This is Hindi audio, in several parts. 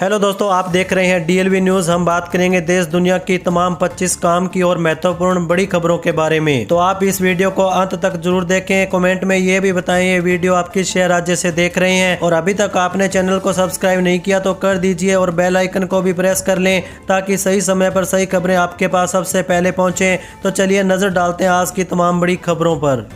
हेलो दोस्तों, आप देख रहे हैं डीएलवी न्यूज। हम बात करेंगे देश दुनिया की तमाम 25 काम की और महत्वपूर्ण बड़ी खबरों के बारे में। तो आप इस वीडियो को अंत तक जरूर देखें। कमेंट में ये भी बताएं ये वीडियो आप किस शहर राज्य से देख रहे हैं, और अभी तक आपने चैनल को सब्सक्राइब नहीं किया तो कर दीजिए और बेल आइकन को भी प्रेस कर लें ताकि सही समय पर सही खबरें आपके पास सबसे पहले पहुंचे। तो चलिए नजर डालते हैं आज की तमाम बड़ी खबरों पर।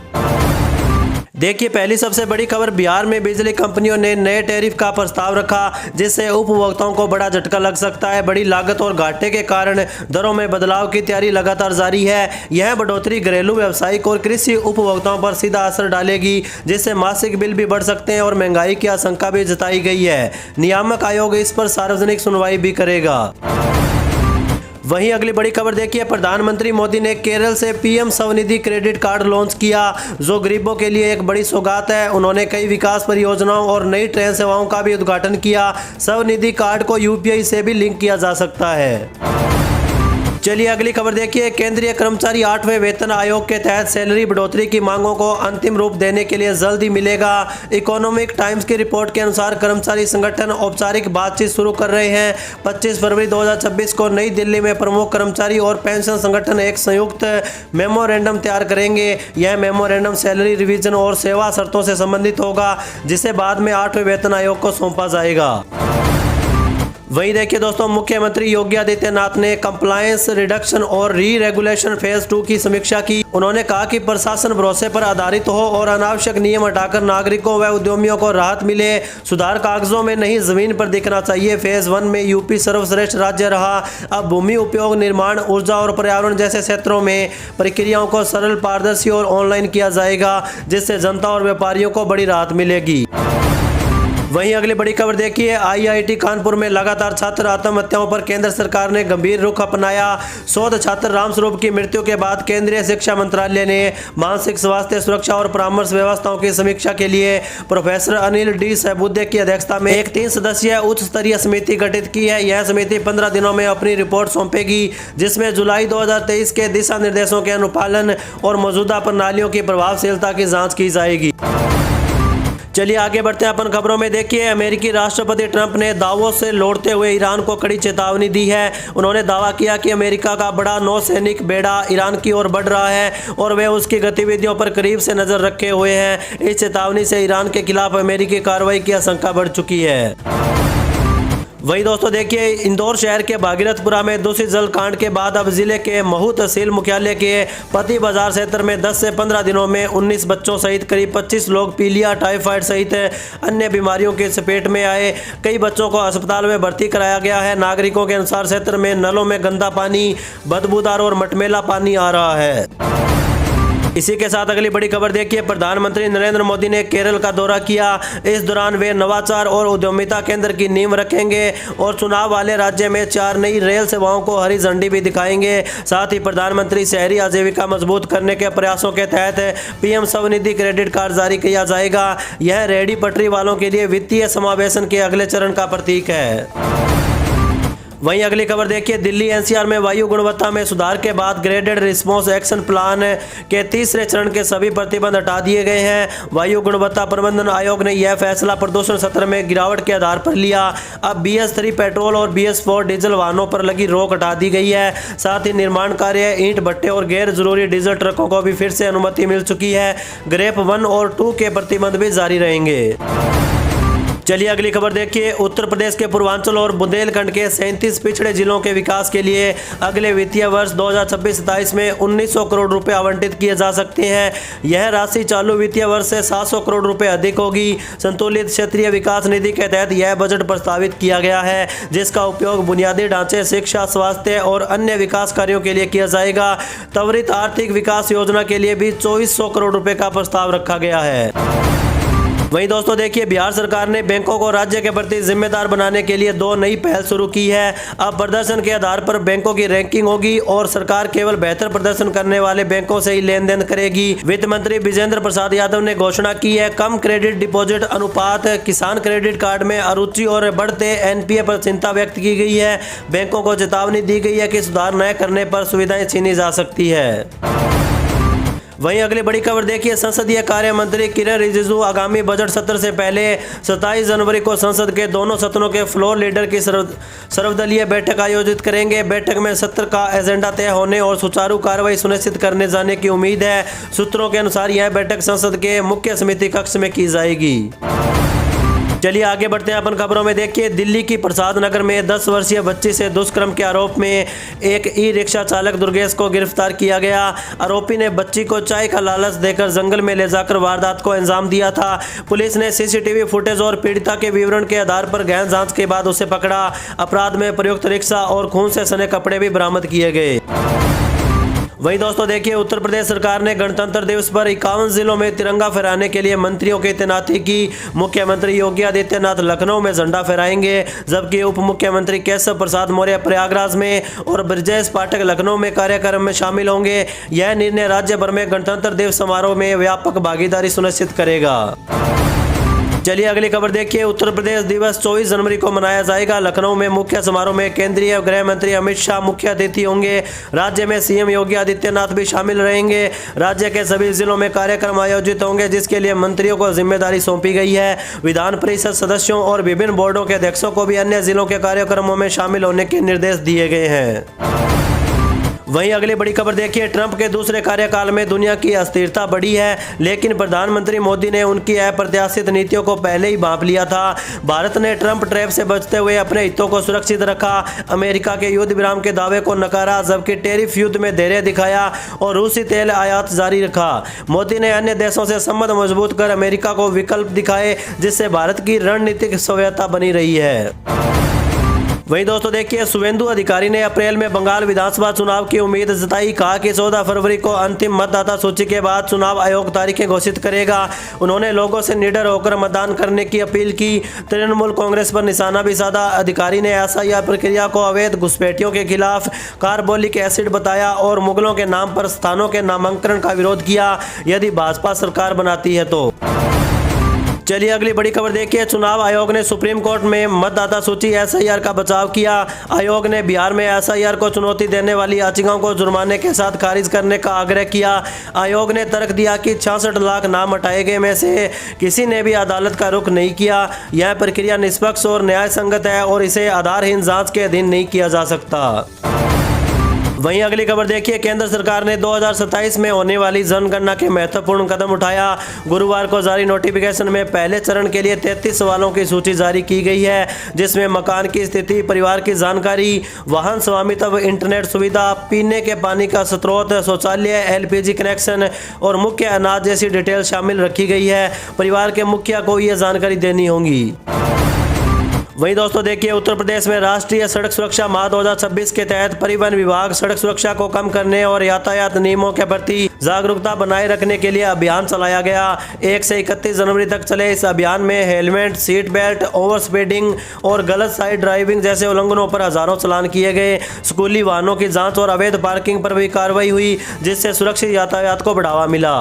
देखिए, पहली सबसे बड़ी खबर, बिहार में बिजली कंपनियों ने नए टैरिफ का प्रस्ताव रखा जिससे उपभोक्ताओं को बड़ा झटका लग सकता है। बड़ी लागत और घाटे के कारण दरों में बदलाव की तैयारी लगातार जारी है। यह बढ़ोतरी घरेलू, व्यावसायिक और कृषि उपभोक्ताओं पर सीधा असर डालेगी, जिससे मासिक बिल भी बढ़ सकते हैं और महंगाई की आशंका भी जताई गई है। नियामक आयोग इस पर सार्वजनिक सुनवाई भी करेगा। वहीं अगली बड़ी खबर देखिए, प्रधानमंत्री मोदी ने केरल से PM Svanidhi credit card launch किया, जो गरीबों के लिए एक बड़ी सौगात है। उन्होंने कई विकास परियोजनाओं और नई ट्रेन सेवाओं का भी उद्घाटन किया। स्वनिधि कार्ड को यूपीआई से भी लिंक किया जा सकता है। चलिए अगली खबर देखिए, केंद्रीय कर्मचारी 8वें वेतन आयोग के तहत सैलरी बढ़ोतरी की मांगों को अंतिम रूप देने के लिए जल्द ही मिलेगा। इकोनॉमिक टाइम्स की रिपोर्ट के अनुसार कर्मचारी संगठन औपचारिक बातचीत शुरू कर रहे हैं। 25 फरवरी 2026 को नई दिल्ली में प्रमुख कर्मचारी और पेंशन संगठन एक संयुक्त मेमोरेंडम तैयार करेंगे। यह मेमोरेंडम सैलरी रिवीजन और सेवा शर्तों से संबंधित होगा, जिसे बाद में 8वें वेतन आयोग को सौंपा जाएगा। वहीं देखिए दोस्तों, मुख्यमंत्री योगी आदित्यनाथ ने कंप्लायंस रिडक्शन और री रेगुलेशन फेज 2 की समीक्षा की। उन्होंने कहा कि प्रशासन भरोसे पर आधारित हो और अनावश्यक नियम हटाकर नागरिकों व उद्यमियों को राहत मिले। सुधार कागजों में नहीं, जमीन पर दिखना चाहिए। फेज 1 में यूपी सर्वश्रेष्ठ राज्य रहा। अब भूमि उपयोग, निर्माण, ऊर्जा और पर्यावरण जैसे क्षेत्रों में प्रक्रियाओं को सरल, पारदर्शी और ऑनलाइन किया जाएगा, जिससे जनता और व्यापारियों को बड़ी राहत मिलेगी। वहीं अगली बड़ी खबर देखिए, आईआईटी कानपुर में लगातार छात्र आत्महत्याओं पर केंद्र सरकार ने गंभीर रुख अपनाया। शोध छात्र रामस्वरूप की मृत्यु के बाद केंद्रीय शिक्षा मंत्रालय ने मानसिक स्वास्थ्य सुरक्षा और परामर्श व्यवस्थाओं की समीक्षा के लिए प्रोफेसर अनिल डी सहबुद्दे की अध्यक्षता में एक 3 सदस्यीय उच्च स्तरीय समिति गठित की है। यह समिति 15 दिनों में अपनी रिपोर्ट सौंपेगी, जिसमें जुलाई 2023 के दिशा निर्देशों के अनुपालन और मौजूदा प्रणालियों की प्रभावशीलता की जाँच की जाएगी। चलिए आगे बढ़ते हैं अपन खबरों में। देखिए, अमेरिकी राष्ट्रपति ट्रंप ने दावोस से लौटते हुए ईरान को कड़ी चेतावनी दी है। उन्होंने दावा किया कि अमेरिका का बड़ा नौसैनिक बेड़ा ईरान की ओर बढ़ रहा है और वे उसकी गतिविधियों पर करीब से नजर रखे हुए हैं। इस चेतावनी से ईरान के खिलाफ अमेरिकी कार्रवाई की आशंका बढ़ चुकी है। वही दोस्तों देखिए, इंदौर शहर के भागीरथपुरा में दूषित जल कांड के बाद अब जिले के महू तहसील मुख्यालय के पति बाजार क्षेत्र में 10 से 15 दिनों में 19 बच्चों सहित करीब 25 लोग पीलिया, टाइफाइड सहित अन्य बीमारियों के चपेट में आए। कई बच्चों को अस्पताल में भर्ती कराया गया है। नागरिकों के अनुसार क्षेत्र में नलों में गंदा पानी, बदबूदार और मटमैला पानी आ रहा है। इसी के साथ अगली बड़ी खबर देखिए, प्रधानमंत्री नरेंद्र मोदी ने केरल का दौरा किया। इस दौरान वे नवाचार और उद्यमिता केंद्र की नींव रखेंगे और चुनाव वाले राज्य में 4 नई रेल सेवाओं को हरी झंडी भी दिखाएंगे। साथ ही प्रधानमंत्री शहरी आजीविका मजबूत करने के प्रयासों के तहत पीएम स्वनिधि क्रेडिट कार्ड जारी किया जाएगा। यह रेहड़ी पटरी वालों के लिए वित्तीय समावेशन के अगले चरण का प्रतीक है। वहीं अगली खबर देखिए, दिल्ली एनसीआर में वायु गुणवत्ता में सुधार के बाद ग्रेडेड रिस्पॉन्स एक्शन प्लान के तीसरे चरण के सभी प्रतिबंध हटा दिए गए हैं। वायु गुणवत्ता प्रबंधन आयोग ने यह फैसला प्रदूषण स्तर में गिरावट के आधार पर लिया। अब BS3 पेट्रोल और BS4 डीजल वाहनों पर लगी रोक हटा दी गई है। साथ ही निर्माण कार्य, ईंट भट्टे और गैर जरूरी डीजल ट्रकों को भी फिर से अनुमति मिल चुकी है। ग्रेप 1 और 2 के प्रतिबंध भी जारी रहेंगे। चलिए अगली खबर देखिए, उत्तर प्रदेश के पूर्वांचल और बुंदेलखंड के 37 पिछड़े जिलों के विकास के लिए अगले वित्तीय वर्ष 2026-27 में 1900 करोड़ रुपए आवंटित किए जा सकते हैं। यह राशि चालू वित्तीय वर्ष से 700 करोड़ रुपए अधिक होगी। संतुलित क्षेत्रीय विकास निधि के तहत यह बजट प्रस्तावित किया गया है, जिसका उपयोग बुनियादी ढांचे, शिक्षा, स्वास्थ्य और अन्य विकास कार्यों के लिए किया जाएगा। त्वरित आर्थिक विकास योजना के लिए भी 2400 करोड़ रुपए का प्रस्ताव रखा गया है। वहीं दोस्तों देखिए, बिहार सरकार ने बैंकों को राज्य के प्रति जिम्मेदार बनाने के लिए 2 नई पहल शुरू की है। अब प्रदर्शन के आधार पर बैंकों की रैंकिंग होगी और सरकार केवल बेहतर प्रदर्शन करने वाले बैंकों से ही लेन देन करेगी। वित्त मंत्री विजेंद्र प्रसाद यादव ने घोषणा की है। कम क्रेडिट डिपॉजिट अनुपात, किसान क्रेडिट कार्ड में अरुचि और बढ़ते NPA पर चिंता व्यक्त की गई है। बैंकों को चेतावनी दी गई है कि सुधार न करने पर सुविधाएं छीनी जा सकती है। वहीं अगली बड़ी खबर देखिए, संसदीय कार्य मंत्री किरण रिजिजू आगामी बजट सत्र से पहले 27 जनवरी को संसद के दोनों सदनों के फ्लोर लीडर की सर्वदलीय बैठक आयोजित करेंगे। बैठक में सत्र का एजेंडा तय होने और सुचारू कार्रवाई सुनिश्चित करने जाने की उम्मीद है। सूत्रों के अनुसार यह बैठक संसद के मुख्य समिति कक्ष में की जाएगी। चलिए आगे बढ़ते हैं अपन खबरों में। देखिए, दिल्ली की प्रसाद नगर में 10 वर्षीय बच्ची से दुष्कर्म के आरोप में एक ई रिक्शा चालक दुर्गेश को गिरफ्तार किया गया। आरोपी ने बच्ची को चाय का लालच देकर जंगल में ले जाकर वारदात को अंजाम दिया था। पुलिस ने सीसीटीवी फुटेज और पीड़िता के विवरण के आधार पर गहन जांच के बाद उसे पकड़ा। अपराध में प्रयुक्त रिक्शा और खून से सने कपड़े भी बरामद किए गए। वहीं दोस्तों देखिए, उत्तर प्रदेश सरकार ने गणतंत्र दिवस पर 51 जिलों में तिरंगा फहराने के लिए मंत्रियों की तैनाती की। मुख्यमंत्री योगी आदित्यनाथ लखनऊ में झंडा फहराएंगे, जबकि उप मुख्यमंत्री केशव प्रसाद मौर्य प्रयागराज में और ब्रजेश पाठक लखनऊ में कार्यक्रम में शामिल होंगे। यह निर्णय राज्य भर में गणतंत्र दिवस समारोह में व्यापक भागीदारी सुनिश्चित करेगा। चलिए अगली खबर देखिए, उत्तर प्रदेश दिवस 24 जनवरी को मनाया जाएगा। लखनऊ में मुख्य समारोह में केंद्रीय गृह मंत्री अमित शाह मुख्य अतिथि होंगे। राज्य में सीएम योगी आदित्यनाथ भी शामिल रहेंगे। राज्य के सभी जिलों में कार्यक्रम आयोजित होंगे, जिसके लिए मंत्रियों को जिम्मेदारी सौंपी गई है। विधान परिषद सदस्यों और विभिन्न बोर्डों के अध्यक्षों को भी अन्य जिलों के कार्यक्रमों में शामिल होने के निर्देश दिए गए हैं। वहीं अगली बड़ी खबर देखिए, ट्रंप के दूसरे कार्यकाल में दुनिया की अस्थिरता बढ़ी है, लेकिन प्रधानमंत्री मोदी ने उनकी अप्रत्याशित नीतियों को पहले ही भांप लिया था। भारत ने ट्रंप ट्रैप से बचते हुए अपने हितों को सुरक्षित रखा, अमेरिका के युद्ध विराम के दावे को नकारा, जबकि टैरिफ युद्ध में धैर्य दिखाया और रूसी तेल आयात जारी रखा। मोदी ने अन्य देशों से संबंध मजबूत कर अमेरिका को विकल्प दिखाए, जिससे भारत की रणनीतिक स्वायत्तता बनी रही है। वहीं दोस्तों देखिए, शुभेंदु अधिकारी ने अप्रैल में बंगाल विधानसभा चुनाव की उम्मीद जताई। कहा कि 14 फरवरी को अंतिम मतदाता सूची के बाद चुनाव आयोग तारीखें घोषित करेगा। उन्होंने लोगों से निडर होकर मतदान करने की अपील की। तृणमूल कांग्रेस पर निशाना भी साधा। अधिकारी ने एसआईआर प्रक्रिया को अवैध घुसपैठियों के खिलाफ कार्बोलिक एसिड बताया और मुगलों के नाम पर स्थानों के नामांकन का विरोध किया, यदि भाजपा सरकार बनाती है तो। चलिए अगली बड़ी खबर देखिए, चुनाव आयोग ने सुप्रीम कोर्ट में मतदाता सूची एसआईआर का बचाव किया। आयोग ने बिहार में एसआईआर को चुनौती देने वाली याचिकाओं को जुर्माने के साथ खारिज करने का आग्रह किया। आयोग ने तर्क दिया कि 66 लाख नाम हटाए गए में से किसी ने भी अदालत का रुख नहीं किया। यह प्रक्रिया निष्पक्ष और न्याय संगत है और इसे आधारहीन जांच के अधीन नहीं किया जा सकता। वहीं अगली खबर देखिए, केंद्र सरकार ने 2027 में होने वाली जनगणना के महत्वपूर्ण कदम उठाया। गुरुवार को जारी नोटिफिकेशन में पहले चरण के लिए 33 सवालों की सूची जारी की गई है, जिसमें मकान की स्थिति, परिवार की जानकारी, वाहन स्वामित्व, इंटरनेट सुविधा, पीने के पानी का स्रोत, शौचालय, एलपीजी कनेक्शन और मुख्य अनाज जैसी डिटेल शामिल रखी गई है। परिवार के मुखिया को यह जानकारी देनी होगी। वहीं दोस्तों देखिए, उत्तर प्रदेश में राष्ट्रीय सड़क सुरक्षा माह 2026 के तहत परिवहन विभाग सड़क सुरक्षा को कम करने और यातायात नियमों के प्रति जागरूकता बनाए रखने के लिए अभियान चलाया गया। 1 से 31 जनवरी तक चले इस अभियान में helmet, seat belt, over speeding और गलत साइड ड्राइविंग जैसे उल्लंघनों पर हजारों चालान किए गए। स्कूली वाहनों की जांच और अवैध पार्किंग पर भी कार्रवाई हुई, जिससे सुरक्षित यातायात को बढ़ावा मिला।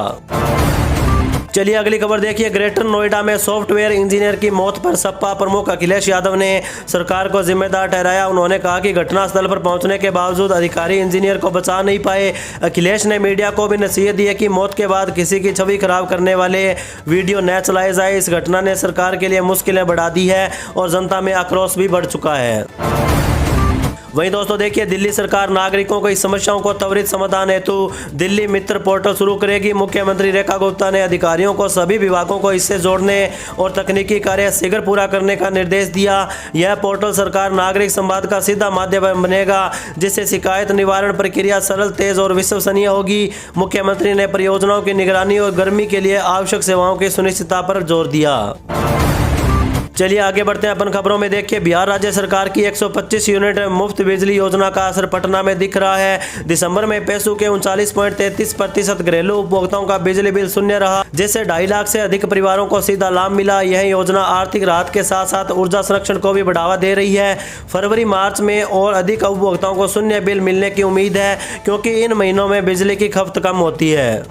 चलिए अगली खबर देखिए, ग्रेटर नोएडा में सॉफ्टवेयर इंजीनियर की मौत पर सपा प्रमुख अखिलेश यादव ने सरकार को जिम्मेदार ठहराया। उन्होंने कहा कि घटनास्थल पर पहुंचने के बावजूद अधिकारी इंजीनियर को बचा नहीं पाए। अखिलेश ने मीडिया को भी नसीहत दी है कि मौत के बाद किसी की छवि खराब करने वाले वीडियो न चलाए जाए। इस घटना ने सरकार के लिए मुश्किलें बढ़ा दी है और जनता में आक्रोश भी बढ़ चुका है। वहीं दोस्तों देखिए, दिल्ली सरकार नागरिकों को इस समस्याओं को त्वरित समाधान हेतु दिल्ली मित्र पोर्टल शुरू करेगी। मुख्यमंत्री रेखा गुप्ता ने अधिकारियों को सभी विभागों को इससे जोड़ने और तकनीकी कार्य शीघ्र पूरा करने का निर्देश दिया। यह पोर्टल सरकार नागरिक संवाद का सीधा माध्यम बनेगा, जिससे शिकायत निवारण प्रक्रिया सरल, तेज और विश्वसनीय होगी। मुख्यमंत्री ने परियोजनाओं की निगरानी और गर्मी के लिए आवश्यक सेवाओं की सुनिश्चितता पर जोर दिया। चलिए आगे बढ़ते हैं अपन खबरों में। देखिए, बिहार राज्य सरकार की 125 यूनिट मुफ्त बिजली योजना का असर पटना में दिख रहा है। दिसंबर में पेशू के 39.33% घरेलू उपभोक्ताओं का बिजली बिल शून्य रहा, जिससे 2.5 लाख से अधिक परिवारों को सीधा लाभ मिला। यह योजना आर्थिक राहत के साथ साथ ऊर्जा संरक्षण को भी बढ़ावा दे रही है। फरवरी मार्च में और अधिक उपभोक्ताओं को शून्य बिल मिलने की उम्मीद है, क्योंकि इन महीनों में बिजली की खपत कम होती है।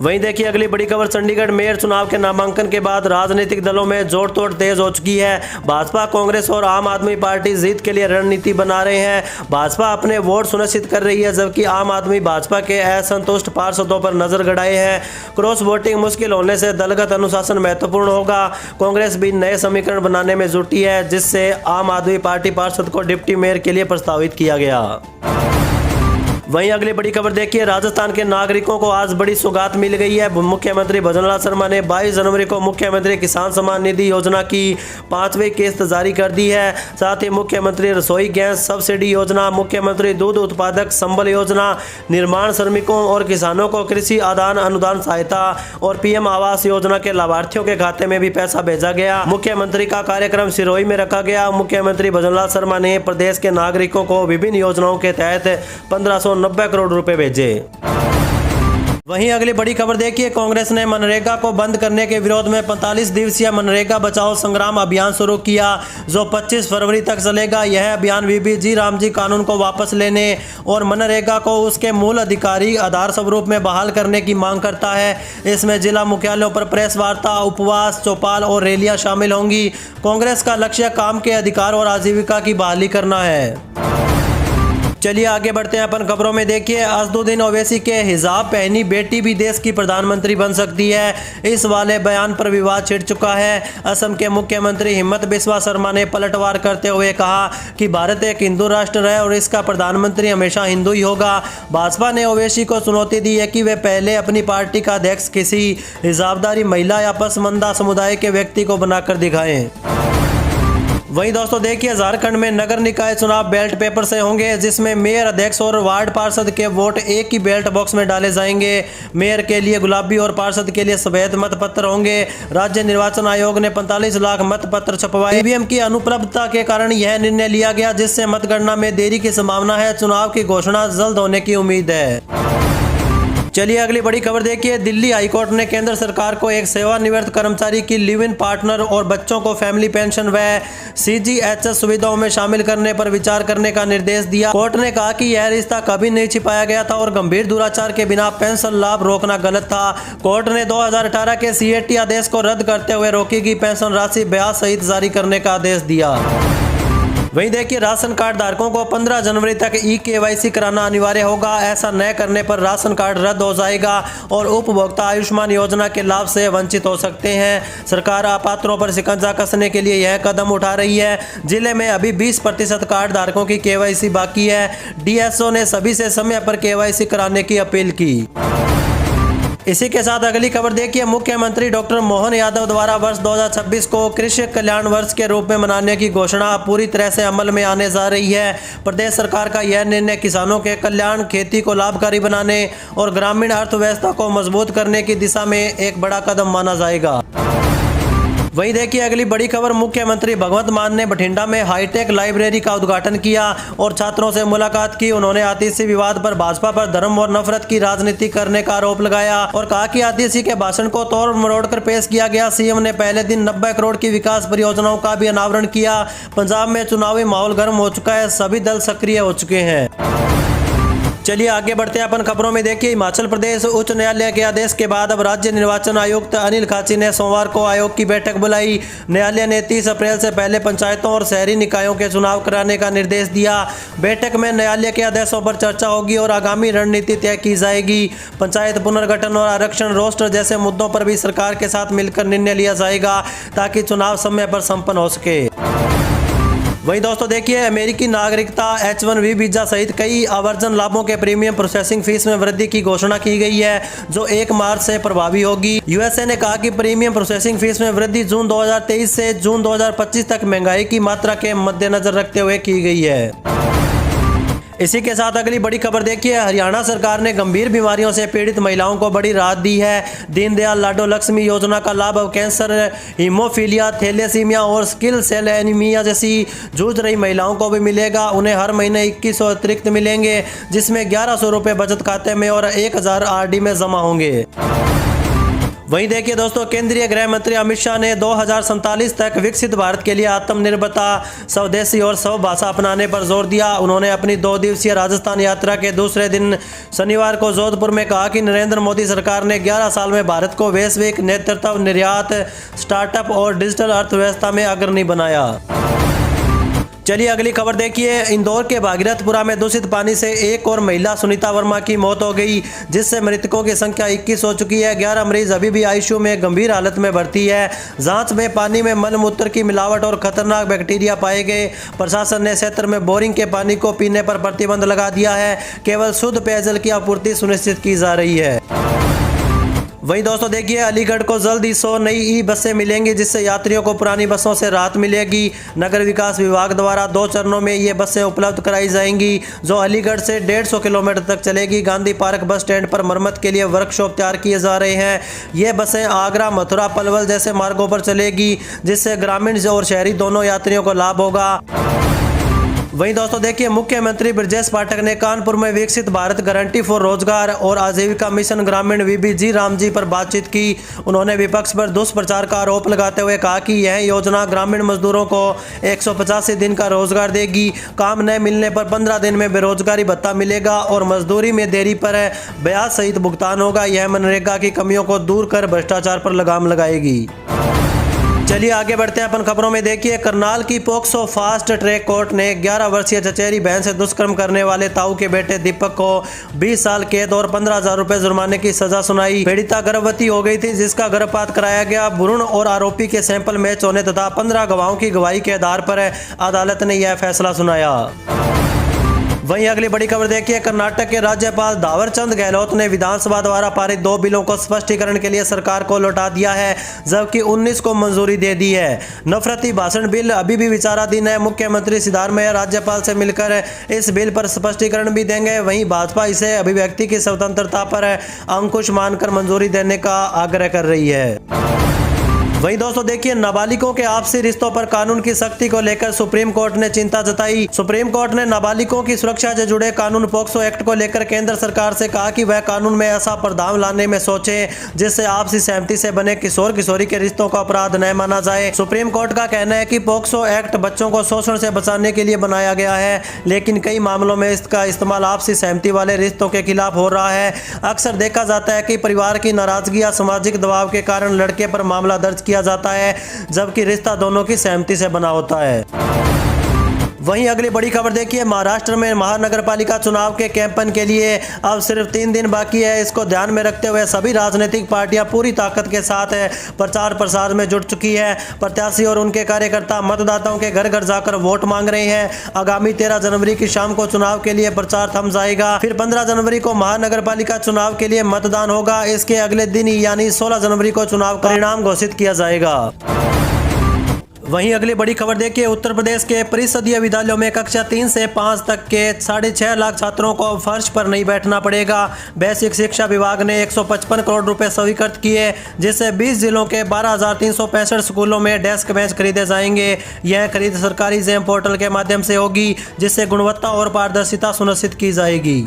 वहीं देखिए अगली बड़ी खबर, चंडीगढ़ मेयर चुनाव के नामांकन के बाद राजनीतिक दलों में जोड़ तोड़ तेज हो चुकी है। भाजपा, कांग्रेस और आम आदमी पार्टी जीत के लिए रणनीति बना रहे हैं। भाजपा अपने वोट सुनिश्चित कर रही है, जबकि आम आदमी भाजपा के असंतुष्ट पार्षदों पर नजर गड़ाए हैं। क्रॉस वोटिंग मुश्किल होने से दलगत अनुशासन महत्वपूर्ण होगा। कांग्रेस भी नए समीकरण बनाने में जुटी है, जिससे आम आदमी पार्टी पार्षद को डिप्टी मेयर के लिए प्रस्तावित किया गया। वहीं अगली बड़ी खबर देखिए, राजस्थान के नागरिकों को आज बड़ी सौगात मिल गई है। मुख्यमंत्री भजनलाल शर्मा ने 22 जनवरी को मुख्यमंत्री किसान सम्मान निधि योजना की 5वीं किस्त जारी कर दी है। साथ ही मुख्यमंत्री रसोई गैस सब्सिडी योजना, मुख्यमंत्री दूध उत्पादक संबल योजना, निर्माण श्रमिकों और किसानों को कृषि आदान अनुदान सहायता और पीएम आवास योजना के लाभार्थियों के खाते में भी पैसा भेजा गया। मुख्यमंत्री का कार्यक्रम सिरोही में रखा गया। मुख्यमंत्री भजनलाल शर्मा ने प्रदेश के नागरिकों को विभिन्न योजनाओं के तहत 1590 करोड़ रुपए भेजे। वहीं अगली बड़ी खबर देखिए, कांग्रेस ने मनरेगा को बंद करने के विरोध में 45 दिवसीय मनरेगा बचाओ संग्राम अभियान शुरू किया, जो 25 फरवरी तक चलेगा। यह अभियान वीबीजी रामजी कानून को वापस लेने और मनरेगा को उसके मूल अधिकारी आधार स्वरूप में बहाल करने की मांग करता है। इसमें जिला मुख्यालयों पर प्रेस वार्ता, उपवास, चौपाल और रैलियां शामिल होंगी। कांग्रेस का लक्ष्य काम के अधिकार और आजीविका की बहाली करना है। चलिए आगे बढ़ते हैं अपन खबरों में। देखिए, असदुद्दीन ओवैसी के हिजाब पहनी बेटी भी देश की प्रधानमंत्री बन सकती है, इस वाले बयान पर विवाद छिड़ चुका है। असम के मुख्यमंत्री हिमंत बिस्वा शर्मा ने पलटवार करते हुए कहा कि भारत एक हिंदू राष्ट्र है और इसका प्रधानमंत्री हमेशा हिंदू ही होगा। भाजपा ने ओवैसी को चुनौती दी है कि वे पहले अपनी पार्टी का अध्यक्ष किसी हिजाबदारी महिला या पसमंदा समुदाय के व्यक्ति को बनाकर दिखाएं। वहीं दोस्तों देखिए, झारखंड में नगर निकाय चुनाव बैलेट पेपर से होंगे, जिसमें मेयर, अध्यक्ष और वार्ड पार्षद के वोट एक ही बैलेट बॉक्स में डाले जाएंगे। मेयर के लिए गुलाबी और पार्षद के लिए सफेद मतपत्र होंगे। राज्य निर्वाचन आयोग ने 45 लाख मतपत्र छपवाए। ईवीएम की अनुपलब्धता के कारण यह निर्णय लिया गया, जिससे मतगणना में देरी की संभावना है। चुनाव की घोषणा जल्द होने की उम्मीद है। चलिए अगली बड़ी खबर देखिए, दिल्ली हाईकोर्ट ने केंद्र सरकार को एक सेवानिवृत्त कर्मचारी की लिव इन पार्टनर और बच्चों को फैमिली पेंशन व सीजीएचएस सुविधाओं में शामिल करने पर विचार करने का निर्देश दिया। कोर्ट ने कहा कि यह रिश्ता कभी नहीं छिपाया गया था और गंभीर दुराचार के बिना पेंशन लाभ रोकना गलत था। कोर्ट ने 2018 के सीएटी आदेश को रद्द करते हुए रोकी गई पेंशन राशि ब्याज सहित जारी करने का आदेश दिया। वहीं देखिए, राशन कार्ड धारकों को 15 जनवरी तक ई-केवाईसी कराना अनिवार्य होगा। ऐसा न करने पर राशन कार्ड रद्द हो जाएगा और उपभोक्ता आयुष्मान योजना के लाभ से वंचित हो सकते हैं। सरकार अपात्रों पर शिकंजा कसने के लिए यह कदम उठा रही है। जिले में अभी 20% कार्ड धारकों की केवाईसी बाकी है। डीएसओ ने सभी से समय पर केवाईसी कराने की अपील की। इसी के साथ अगली खबर देखिए, मुख्यमंत्री डॉक्टर मोहन यादव द्वारा वर्ष 2026 को कृषि कल्याण वर्ष के रूप में मनाने की घोषणा पूरी तरह से अमल में आने जा रही है। प्रदेश सरकार का यह निर्णय किसानों के कल्याण, खेती को लाभकारी बनाने और ग्रामीण अर्थव्यवस्था को मजबूत करने की दिशा में एक बड़ा कदम माना जाएगा। वहीं देखिए अगली बड़ी खबर, मुख्यमंत्री भगवंत मान ने बठिंडा में हाईटेक लाइब्रेरी का उद्घाटन किया और छात्रों से मुलाकात की। उन्होंने आतिशी विवाद पर भाजपा पर धर्म और नफरत की राजनीति करने का आरोप लगाया और कहा कि आतिशी के भाषण को तोड़ मरोड़ कर पेश किया गया। सीएम ने पहले दिन 90 करोड़ की विकास परियोजनाओं का भी अनावरण किया। पंजाब में चुनावी माहौल गर्म हो चुका है, सभी दल सक्रिय हो चुके हैं। चलिए आगे बढ़ते हैं अपन खबरों में। देखिए, हिमाचल प्रदेश उच्च न्यायालय के आदेश के बाद अब राज्य निर्वाचन आयुक्त अनिल खाची ने सोमवार को आयोग की बैठक बुलाई। न्यायालय ने 30 अप्रैल से पहले पंचायतों और शहरी निकायों के चुनाव कराने का निर्देश दिया। बैठक में न्यायालय के आदेशों पर चर्चा होगी और आगामी रणनीति तय की जाएगी। पंचायत पुनर्गठन और आरक्षण रोस्टर जैसे मुद्दों पर भी सरकार के साथ मिलकर निर्णय लिया जाएगा, ताकि चुनाव समय पर संपन्न हो सके। वहीं दोस्तों देखिए, अमेरिकी नागरिकता, H1B वीजा सहित कई आवर्जन लाभों के प्रीमियम प्रोसेसिंग फीस में वृद्धि की घोषणा की गई है, जो 1 मार्च से प्रभावी होगी। यूएसए ने कहा कि प्रीमियम प्रोसेसिंग फीस में वृद्धि जून 2023 से जून 2025 तक महंगाई की मात्रा के मद्देनजर रखते हुए की गई है। इसी के साथ अगली बड़ी खबर देखिए, हरियाणा सरकार ने गंभीर बीमारियों से पीड़ित महिलाओं को बड़ी राहत दी है। दीनदयाल लाडो लक्ष्मी योजना का लाभ अब कैंसर, हीमोफीलिया, थैलेसीमिया और सिकल सेल एनीमिया जैसी जूझ रही महिलाओं को भी मिलेगा। उन्हें हर महीने 2100 अतिरिक्त मिलेंगे, जिसमें 1100 रुपये बचत खाते में और 1000 RD में जमा होंगे। वहीं देखिए दोस्तों, केंद्रीय गृह मंत्री अमित शाह ने 2047 तक विकसित भारत के लिए आत्मनिर्भरता, स्वदेशी और स्वभाषा अपनाने पर जोर दिया। उन्होंने अपनी 2 दिवसीय राजस्थान यात्रा के दूसरे दिन शनिवार को जोधपुर में कहा कि नरेंद्र मोदी सरकार ने 11 साल में भारत को वैश्विक नेतृत्व, निर्यात, स्टार्टअप और डिजिटल अर्थव्यवस्था में अग्रणी बनाया। चलिए अगली खबर देखिए। इंदौर के भागीरथपुरा में दूषित पानी से एक और महिला सुनीता वर्मा की मौत हो गई, जिससे मृतकों की संख्या 21 हो चुकी है। 11 मरीज अभी भी आईसीयू में गंभीर हालत में भर्ती है। जांच में पानी में मलमूत्र की मिलावट और खतरनाक बैक्टीरिया पाए गए। प्रशासन ने क्षेत्र में बोरिंग के पानी को पीने पर प्रतिबंध लगा दिया है। केवल शुद्ध पेयजल की आपूर्ति सुनिश्चित की जा रही है। वहीं दोस्तों देखिए, अलीगढ़ को जल्द ही 100 नई ई बसें मिलेंगी, जिससे यात्रियों को पुरानी बसों से राहत मिलेगी। नगर विकास विभाग द्वारा 2 चरणों में ये बसें उपलब्ध कराई जाएंगी, जो अलीगढ़ से 150 किलोमीटर तक चलेगी। गांधी पार्क बस स्टैंड पर मरम्मत के लिए वर्कशॉप तैयार किए जा रहे हैं। ये बसें आगरा, मथुरा, पलवल जैसे मार्गों पर चलेगी, जिससे ग्रामीण और शहरी दोनों यात्रियों को लाभ होगा। वहीं दोस्तों देखिए, मुख्यमंत्री ब्रजेश पाठक ने कानपुर में विकसित भारत गारंटी फॉर रोजगार और आजीविका मिशन ग्रामीण VBG रामजी पर बातचीत की। उन्होंने विपक्ष पर दुष्प्रचार का आरोप लगाते हुए कहा कि यह योजना ग्रामीण मजदूरों को 185 दिन का रोजगार देगी। काम न मिलने पर 15 दिन में बेरोजगारी भत्ता मिलेगा और मजदूरी में देरी पर ब्याज सहित भुगतान होगा। यह मनरेगा की कमियों को दूर कर भ्रष्टाचार पर लगाम लगाएगी। चलिए आगे बढ़ते हैं अपन खबरों में। देखिए, करनाल की पोक्सो फास्ट ट्रैक कोर्ट ने 11 वर्षीय चचेरी बहन से दुष्कर्म करने वाले ताऊ के बेटे दीपक को 20 साल कैद और 15,000 रुपए जुर्माने की सजा सुनाई। पीड़िता गर्भवती हो गई थी, जिसका गर्भपात कराया गया। भ्रूण और आरोपी के सैंपल मैच होने तथा 15 गवाहों की गवाही के आधार पर अदालत ने यह फैसला सुनाया। वहीं अगली बड़ी खबर देखिए, कर्नाटक के राज्यपाल दावरचंद गहलोत ने विधानसभा द्वारा पारित 2 बिलों को स्पष्टीकरण के लिए सरकार को लौटा दिया है, जबकि 19 को मंजूरी दे दी है। नफरती भाषण बिल अभी भी विचाराधीन है। मुख्यमंत्री सिद्धारमैया राज्यपाल से मिलकर इस बिल पर स्पष्टीकरण भी देंगे। वहीं भाजपा इसे अभिव्यक्ति की स्वतंत्रता पर अंकुश मानकर मंजूरी देने का आग्रह कर रही है। वहीं दोस्तों देखिए, नाबालिगों के आपसी रिश्तों पर कानून की सख्ती को लेकर सुप्रीम कोर्ट ने चिंता जताई। सुप्रीम कोर्ट ने नाबालिगों की सुरक्षा से जुड़े कानून पोक्सो एक्ट को लेकर केंद्र सरकार से कहा कि वह कानून में ऐसा प्रावधान लाने में सोचे जिससे आपसी सहमति से बने किशोर किशोरी के रिश्तों का अपराध न माना जाए। सुप्रीम कोर्ट का कहना है कि पोक्सो एक्ट बच्चों को शोषण से बचाने के लिए बनाया गया है, लेकिन कई मामलों में इसका इस्तेमाल आपसी सहमति वाले रिश्तों के खिलाफ हो रहा है। अक्सर देखा जाता है कि परिवार की नाराजगी या सामाजिक दबाव के कारण लड़के पर मामला दर्ज किया जाता है, जबकि रिश्ता दोनों की सहमति से बना होता है। वहीं अगली बड़ी खबर देखिए, महाराष्ट्र में महानगरपालिका चुनाव के कैंपेन के लिए अब सिर्फ 3 दिन बाकी है। इसको ध्यान में रखते हुए सभी राजनीतिक पार्टियां पूरी ताकत के साथ प्रचार प्रसार में जुट चुकी है। प्रत्याशी और उनके कार्यकर्ता मतदाताओं के घर घर जाकर वोट मांग रहे हैं। आगामी 13 जनवरी की शाम को चुनाव के लिए प्रचार थम जाएगा। फिर 15 जनवरी को महानगरपालिका चुनाव के लिए मतदान होगा। इसके अगले दिन यानी 16 जनवरी को चुनाव का परिणाम घोषित किया जाएगा। वहीं अगली बड़ी खबर देखिए, उत्तर प्रदेश के परिषदीय विद्यालयों में कक्षा 3 से 5 तक के 6.5 लाख छात्रों को फर्श पर नहीं बैठना पड़ेगा। बेसिक शिक्षा विभाग ने 155 करोड़ रुपए स्वीकृत किए, जिससे 20 जिलों के 12,365 स्कूलों में डेस्क बेंच खरीदे जाएंगे। यह खरीद सरकारी जेम पोर्टल के माध्यम से होगी, जिससे गुणवत्ता और पारदर्शिता सुनिश्चित की जाएगी।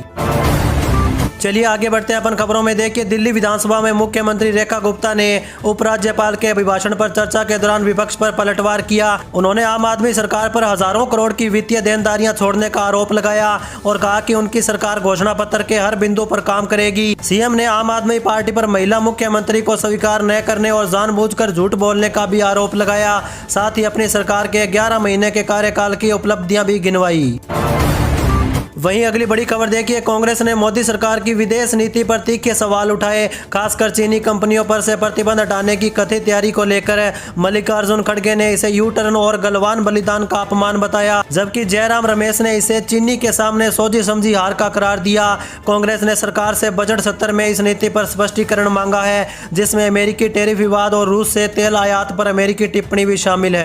चलिए आगे बढ़ते हैं अपन खबरों में। देखिए, दिल्ली विधानसभा में मुख्यमंत्री रेखा गुप्ता ने उपराज्यपाल के अभिभाषण पर चर्चा के दौरान विपक्ष पर पलटवार किया। उन्होंने आम आदमी सरकार पर हजारों करोड़ की वित्तीय देनदारियां छोड़ने का आरोप लगाया और कहा कि उनकी सरकार घोषणा पत्र के हर बिंदु पर काम करेगी। सीएम ने आम आदमी पार्टी पर महिला मुख्यमंत्री को स्वीकार न करने और जानबूझकर झूठ बोलने का भी आरोप लगाया। साथ ही अपनी सरकार के 11 महीने के कार्यकाल की उपलब्धियां भी गिनवाई। वहीं अगली बड़ी खबर देखिए, कांग्रेस ने मोदी सरकार की विदेश नीति पर तीखे सवाल उठाए। खासकर चीनी कंपनियों पर से प्रतिबंध हटाने की कथित तैयारी को लेकर मल्लिकार्जुन खड़गे ने इसे यू टर्न और गलवान बलिदान का अपमान बताया, जबकि जयराम रमेश ने इसे चीनी के सामने सोची समझी हार का करार दिया। कांग्रेस ने सरकार से बजट सत्र में इस नीति पर स्पष्टीकरण मांगा है, जिसमें अमेरिकी टैरिफ विवाद और रूस से तेल आयात पर अमेरिकी टिप्पणी भी शामिल है।